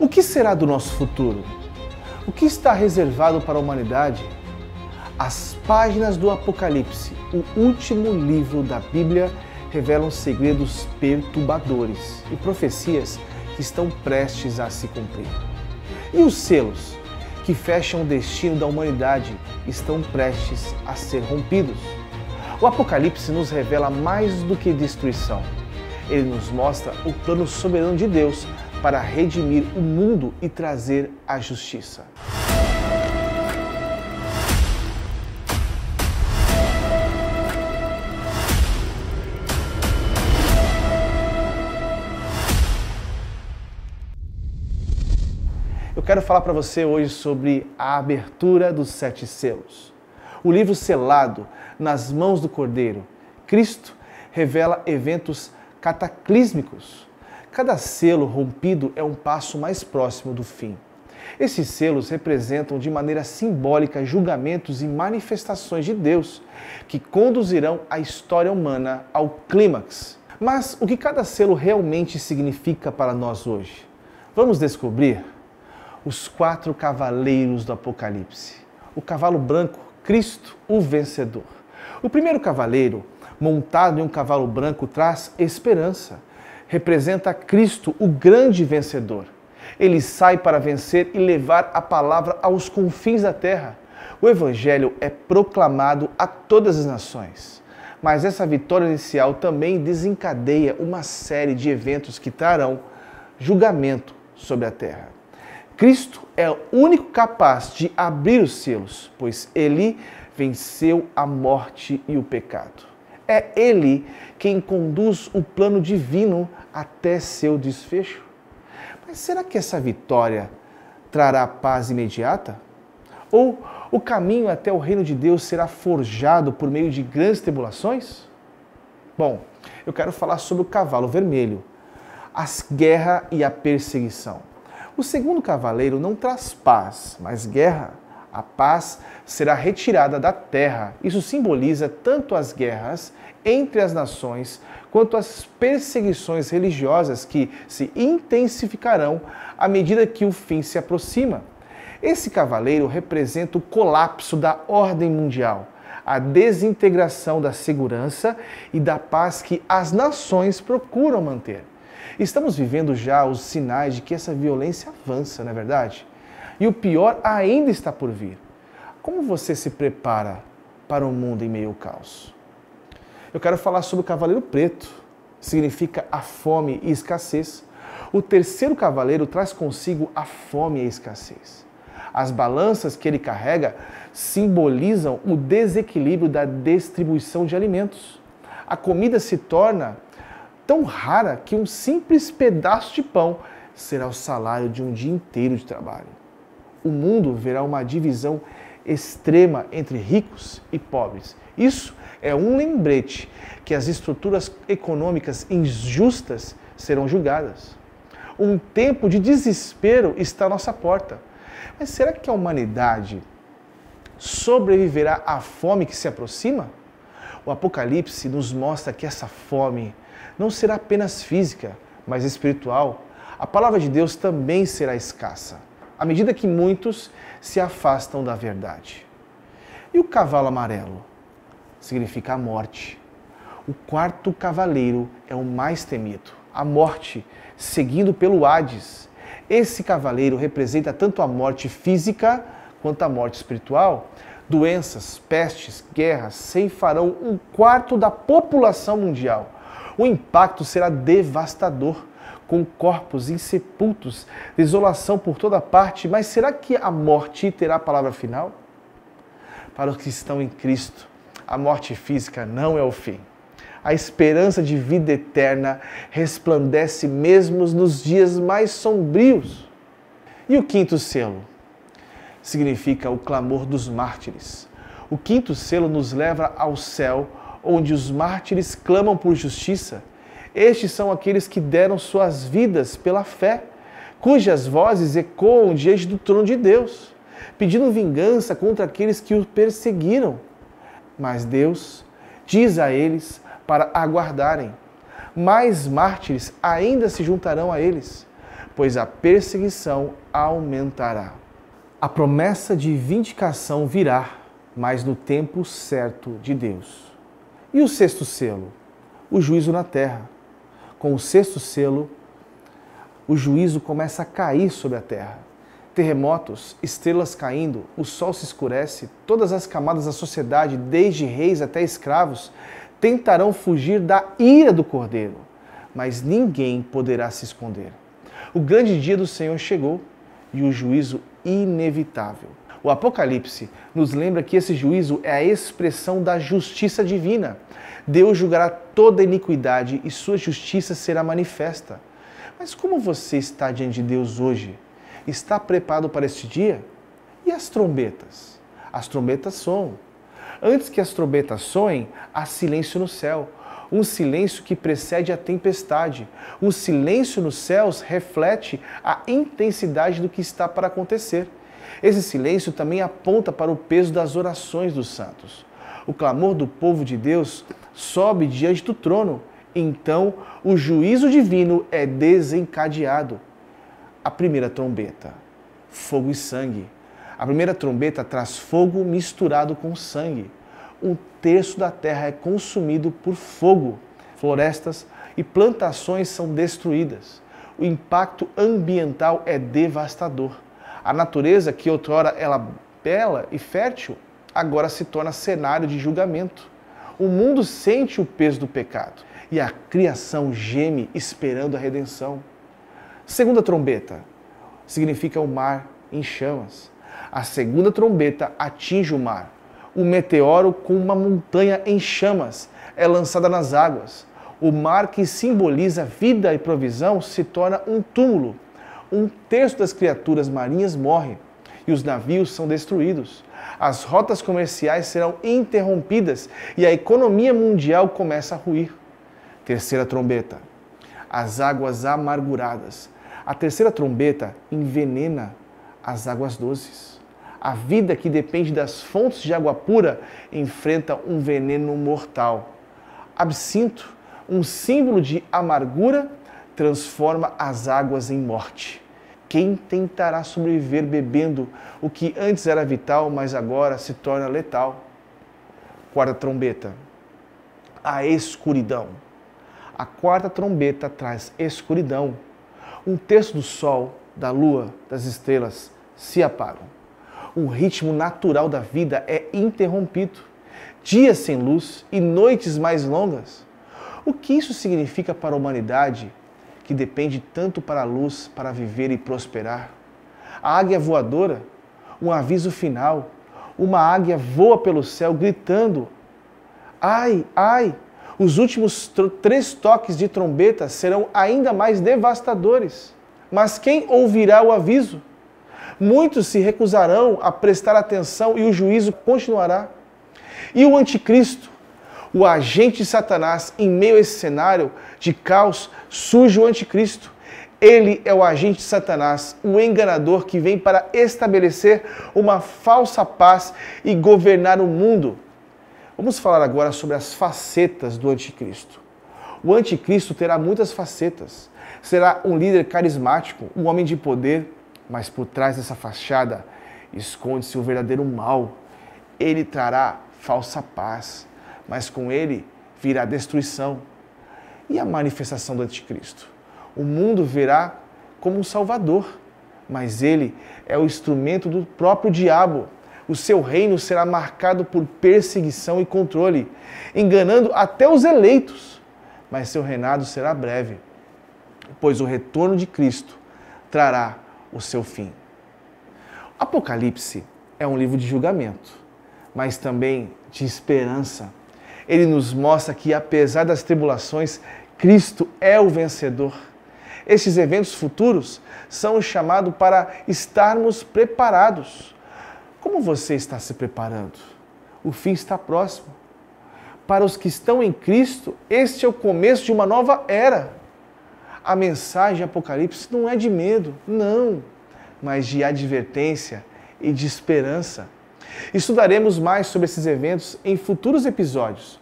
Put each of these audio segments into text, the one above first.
O que será do nosso futuro? O que está reservado para a humanidade? As páginas do Apocalipse, o último livro da Bíblia, revelam segredos perturbadores e profecias que estão prestes a se cumprir. E os selos que fecham o destino da humanidade estão prestes a ser rompidos. O Apocalipse nos revela mais do que destruição. Ele nos mostra o plano soberano de Deus para redimir o mundo e trazer a justiça. Eu quero falar para você hoje sobre a abertura dos 7 selos. O livro selado nas mãos do Cordeiro, Cristo, revela eventos cataclísmicos. Cada selo rompido é um passo mais próximo do fim. Esses selos representam de maneira simbólica julgamentos e manifestações de Deus que conduzirão a história humana ao clímax. Mas o que cada selo realmente significa para nós hoje? Vamos descobrir? Os 4 cavaleiros do Apocalipse. O cavalo branco, Cristo, o vencedor. O primeiro cavaleiro, montado em um cavalo branco, traz esperança. Representa Cristo, o grande vencedor. Ele sai para vencer e levar a palavra aos confins da terra. O Evangelho é proclamado a todas as nações. Mas essa vitória inicial também desencadeia uma série de eventos que trarão julgamento sobre a terra. Cristo é o único capaz de abrir os selos, pois ele venceu a morte e o pecado. É ele quem conduz o plano divino até seu desfecho. Mas será que essa vitória trará paz imediata? Ou o caminho até o reino de Deus será forjado por meio de grandes tribulações? Bom, eu quero falar sobre o cavalo vermelho, a guerra e a perseguição. O segundo cavaleiro não traz paz, mas guerra. A paz será retirada da terra. Isso simboliza tanto as guerras entre as nações, quanto as perseguições religiosas que se intensificarão à medida que o fim se aproxima. Esse cavaleiro representa o colapso da ordem mundial, a desintegração da segurança e da paz que as nações procuram manter. Estamos vivendo já os sinais de que essa violência avança, não é verdade? E o pior ainda está por vir. Como você se prepara para um mundo em meio ao caos? Eu quero falar sobre o cavaleiro preto. Significa a fome e escassez. O terceiro cavaleiro traz consigo a fome e a escassez. As balanças que ele carrega simbolizam o desequilíbrio da distribuição de alimentos. A comida se torna tão rara que um simples pedaço de pão será o salário de um dia inteiro de trabalho. O mundo verá uma divisão extrema entre ricos e pobres. Isso é um lembrete que as estruturas econômicas injustas serão julgadas. Um tempo de desespero está à nossa porta. Mas será que a humanidade sobreviverá à fome que se aproxima? O Apocalipse nos mostra que essa fome não será apenas física, mas espiritual. A palavra de Deus também será escassa, à medida que muitos se afastam da verdade. E o cavalo amarelo? Significa a morte. O quarto cavaleiro é o mais temido, a morte, seguido pelo Hades. Esse cavaleiro representa tanto a morte física quanto a morte espiritual. Doenças, pestes, guerras ceifarão 1/4 da população mundial. O impacto será devastador, com corpos insepultos, desolação por toda parte. Mas será que a morte terá a palavra final? Para os que estão em Cristo, a morte física não é o fim. A esperança de vida eterna resplandece mesmo nos dias mais sombrios. E o quinto selo? Significa o clamor dos mártires. O quinto selo nos leva ao céu, onde os mártires clamam por justiça. Estes são aqueles que deram suas vidas pela fé, cujas vozes ecoam diante do trono de Deus, pedindo vingança contra aqueles que o perseguiram. Mas Deus diz a eles para aguardarem. Mais mártires ainda se juntarão a eles, pois a perseguição aumentará. A promessa de vindicação virá, mas no tempo certo de Deus. E o sexto selo? O juízo na terra. Com o sexto selo, o juízo começa a cair sobre a terra. Terremotos, estrelas caindo, o sol se escurece, todas as camadas da sociedade, desde reis até escravos, tentarão fugir da ira do Cordeiro, mas ninguém poderá se esconder. O grande dia do Senhor chegou e o juízo inevitável. O Apocalipse nos lembra que esse juízo é a expressão da justiça divina. Deus julgará toda iniquidade e sua justiça será manifesta. Mas como você está diante de Deus hoje? Está preparado para este dia? E as trombetas? As trombetas soam. Antes que as trombetas soem, há silêncio no céu. Um silêncio que precede a tempestade. Um silêncio nos céus reflete a intensidade do que está para acontecer. Esse silêncio também aponta para o peso das orações dos santos. O clamor do povo de Deus sobe diante do trono. Então, o juízo divino é desencadeado. A primeira trombeta, fogo e sangue. A primeira trombeta traz fogo misturado com sangue. 1/3 da terra é consumido por fogo. Florestas e plantações são destruídas. O impacto ambiental é devastador. A natureza, que outrora era bela e fértil, agora se torna cenário de julgamento. O mundo sente o peso do pecado e a criação geme esperando a redenção. Segunda trombeta significa o mar em chamas. A segunda trombeta atinge o mar. Um meteoro com uma montanha em chamas é lançada nas águas. O mar, que simboliza vida e provisão, se torna um túmulo. 1/3 das criaturas marinhas morre e os navios são destruídos. As rotas comerciais serão interrompidas e a economia mundial começa a ruir. Terceira trombeta, as águas amarguradas. A terceira trombeta envenena as águas doces. A vida que depende das fontes de água pura enfrenta um veneno mortal. Absinto, um símbolo de amargura, transforma as águas em morte. Quem tentará sobreviver bebendo o que antes era vital, mas agora se torna letal? Quarta trombeta, a escuridão. A quarta trombeta traz escuridão. 1/3 do sol, da lua, das estrelas se apagam. O ritmo natural da vida é interrompido. Dias sem luz e noites mais longas. O que isso significa para a humanidade, que depende tanto para a luz para viver e prosperar? A águia voadora, um aviso final. Uma águia voa pelo céu gritando: ai, ai! Os últimos 3 toques de trombeta serão ainda mais devastadores. Mas quem ouvirá o aviso? Muitos se recusarão a prestar atenção e o juízo continuará. E o anticristo, o agente de Satanás, em meio a esse cenário de caos, surge o anticristo. Ele é o agente de Satanás, o enganador que vem para estabelecer uma falsa paz e governar o mundo. Vamos falar agora sobre as facetas do anticristo. O anticristo terá muitas facetas. Será um líder carismático, um homem de poder, mas por trás dessa fachada esconde-se o verdadeiro mal. Ele trará falsa paz, mas com ele virá destruição. E a manifestação do anticristo? O mundo verá como um salvador, mas ele é o instrumento do próprio diabo. O seu reino será marcado por perseguição e controle, enganando até os eleitos, mas seu reinado será breve, pois o retorno de Cristo trará o seu fim. Apocalipse é um livro de julgamento, mas também de esperança. Ele nos mostra que, apesar das tribulações, Cristo é o vencedor. Estes eventos futuros são o chamado para estarmos preparados. Como você está se preparando? O fim está próximo. Para os que estão em Cristo, este é o começo de uma nova era. A mensagem de Apocalipse não é de medo, não, mas de advertência e de esperança. Estudaremos mais sobre esses eventos em futuros episódios,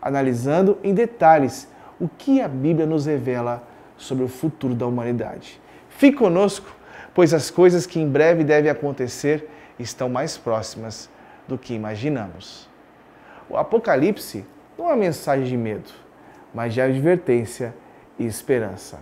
analisando em detalhes o que a Bíblia nos revela sobre o futuro da humanidade. Fique conosco, pois as coisas que em breve devem acontecer estão mais próximas do que imaginamos. O Apocalipse não é uma mensagem de medo, mas de advertência e esperança.